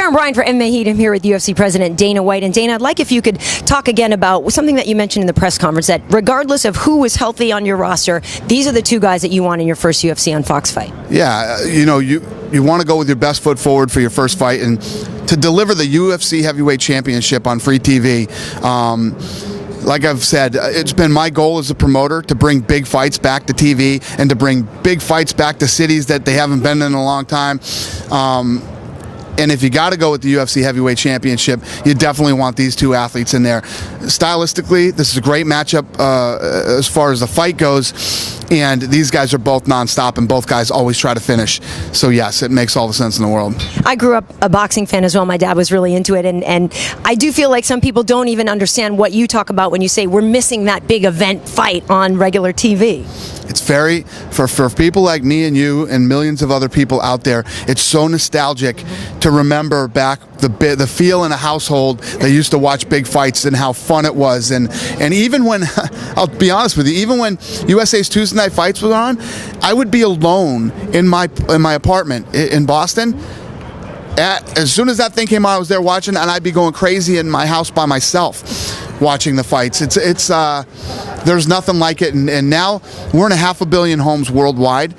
Karyn Bryant for MMA H.E.A.T. I'm here with UFC President Dana White. And Dana, I'd like if you could talk again about something that you mentioned in the press conference, that regardless of who was healthy on your roster, these are the two guys that you want in your first UFC on Fox fight. Yeah, you want to go with your best foot forward for your first fight, and to deliver the UFC Heavyweight Championship on free TV. Like I've said, it's been my goal as a promoter to bring big fights back to TV and to bring big fights back to cities that they haven't been in a long time. And if you got to go with the UFC Heavyweight Championship, you definitely want these two athletes in there. Stylistically, this is a great matchup as far as the fight goes. And these guys are both nonstop, and both guys always try to finish. So yes, it makes all the sense in the world. I grew up a boxing fan as well. My dad was really into it, and I do feel like some people don't even understand what you talk about when you say we're missing that big event fight on regular TV. It's very, for people like me and you and millions of other people out there, it's so nostalgic to remember back the feel in a household that used to watch big fights and how fun it was. And even when, I'll be honest with you, even when USA's Tuesday Night Fights was on, I would be alone in my apartment in Boston. As soon as that thing came on, I was there watching, and I'd be going crazy in my house by myself watching the fights. It's there's nothing like it, and now we're in 500 million homes worldwide,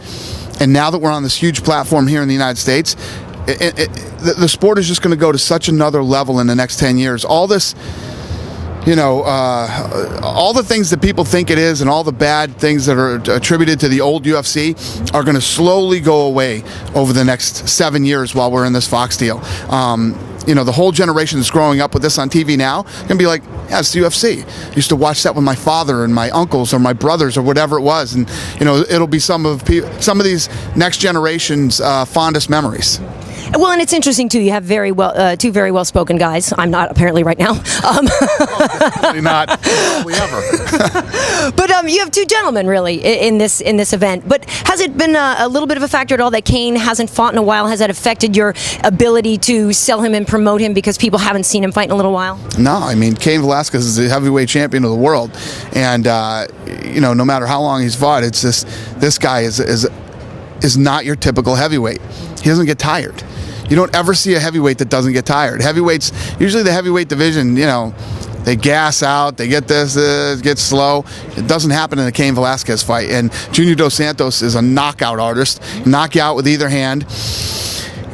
and now that we're on this huge platform here in the United States, the sport is just going to go to such another level in the next 10 years. All this, all the things that people think it is and all the bad things that are attributed to the old UFC are going to slowly go away over the next 7 years while we're in this Fox deal. The whole generation that's growing up with this on TV now going to be like, yeah, it's the UFC. I used to watch that with my father and my uncles or my brothers or whatever it was, and it'll be some of these next generation's fondest memories. Well, and it's interesting too. You have two very well-spoken guys. I'm not apparently right now. Probably not. Probably ever. But you have two gentlemen really in this event. But has it been a little bit of a factor at all that Cain hasn't fought in a while? Has that affected your ability to sell him and promote him because people haven't seen him fight in a little while? No, I mean, Cain Velasquez is the heavyweight champion of the world, and no matter how long he's fought, it's just this guy is not your typical heavyweight. He doesn't get tired. You don't ever see a heavyweight that doesn't get tired. Heavyweights, usually the heavyweight division, they gas out, they get this, it gets slow. It doesn't happen in a Cain Velasquez fight. And Junior Dos Santos is a knockout artist, knock you out with either hand.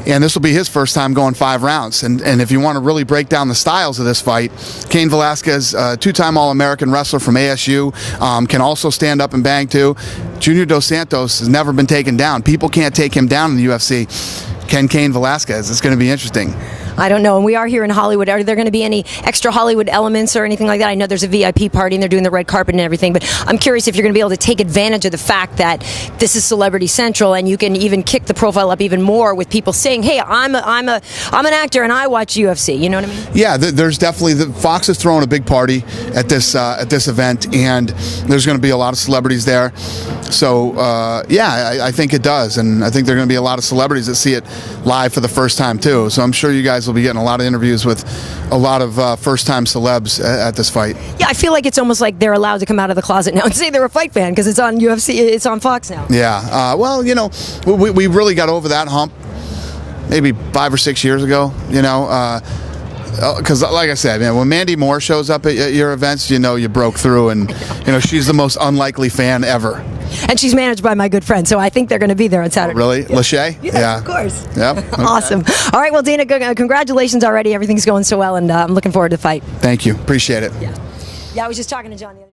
And this will be his first time going 5 rounds. And if you want to really break down the styles of this fight, Cain Velasquez, two-time All-American wrestler from ASU, can also stand up and bang too. Junior Dos Santos has never been taken down. People can't take him down in the UFC. Can Cain Velasquez? It's going to be interesting. I don't know. And we are here in Hollywood. Are there going to be any extra Hollywood elements or anything like that? I know there's a VIP party and they're doing the red carpet and everything, but I'm curious if you're going to be able to take advantage of the fact that this is Celebrity Central, and you can even kick the profile up even more with people saying, "Hey, I'm an actor and I watch UFC." You know what I mean? Yeah, there's definitely Fox is throwing a big party at this event, and there's going to be a lot of celebrities there. So I think it does, and I think there are going to be a lot of celebrities that see it live for the first time too. So I'm sure you guys will be getting a lot of interviews with a lot of first-time celebs at this fight. Yeah, I feel like it's almost like they're allowed to come out of the closet now and say they're a fight fan because it's on UFC, it's on Fox now. Yeah, we really got over that hump maybe 5 or 6 years ago. Because like I said, man, when Mandy Moore shows up at your events, you broke through, and she's the most unlikely fan ever. And she's managed by my good friend, so I think they're going to be there on Saturday. Oh, really? Yeah. Lachey? Yeah, of course. Yep. Okay. Awesome. All right, well, Dana, congratulations already. Everything's going so well, and I'm looking forward to the fight. Thank you. Appreciate it. Yeah, I was just talking to John the other day.